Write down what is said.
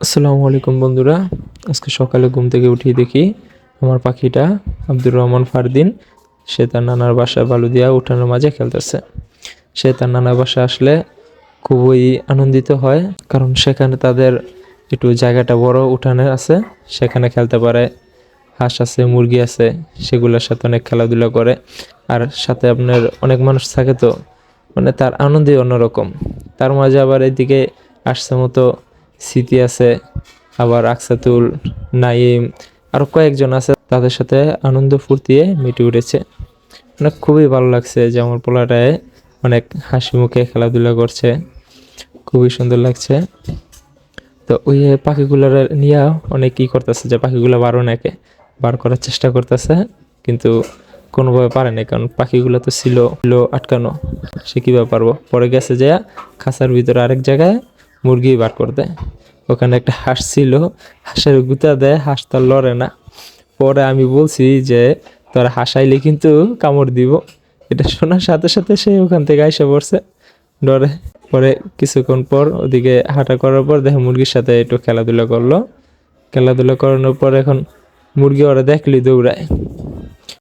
আসসালামু আলাইকুম বন্ধুরা। আজকে সকালে ঘুম থেকে উঠিয়ে দেখি আমার পাখিটা আব্দুর রহমান ফারদিন সে তার নানার বাসায় বালুদিয়া উঠানের মাঝে খেলতেছে। সে তার নানার বাসায় আসলে খুবই আনন্দিত হয়, কারণ সেখানে তাদের একটু জায়গাটা বড় উঠানে আছে, সেখানে খেলতে পারে। হাঁস আছে, মুরগি আছে, সেগুলোর সাথে অনেক খেলাধুলা করে। আর সাথে আপনার অনেক মানুষ থাকে, তো মানে তার আনন্দই অন্যরকম। তার মাঝে আবার এদিকে আসছে মতো স্মৃতি আছে, আবার আকসাতুল, নাইম, আরও কয়েকজন আছে, তাদের সাথে আনন্দ ফুর্তিয়ে মেতে উঠেছে। মানে খুবই ভালো লাগছে যে আমার পোলাটায় অনেক হাসি মুখে খেলাধুলা করছে, খুবই সুন্দর লাগছে। তো ওই পাখিগুলার নিয়ে অনেক কী করতেছে, যে পাখিগুলো বার করার চেষ্টা করতেছে, কিন্তু কোনোভাবে পারে না, কারণ পাখিগুলো তো ছিল আটকানো। সে কীভাবে পারবো? পরে গেছে যে খাঁচার ভিতরে আরেক জায়গায় মুরগি বার করে দেয়। ওখানে একটা হাঁস ছিল, হাঁসের গুঁতা দেয়, হাঁস তার লড়ে না। পরে আমি বলছি যে তোর হাসাইলে কিন্তু কামড় দিব। এটা শোনার সাথে সাথে সে ওখান থেকে আইসা পড়ছে ডরে। পরে কিছুক্ষণ পর ওদিকে হাঁটা করার পর দেখে মুরগির সাথে একটু খেলাধুলা করলো। খেলাধুলা করানোর পর এখন মুরগি ওরা দেখলি দৌড়ায়।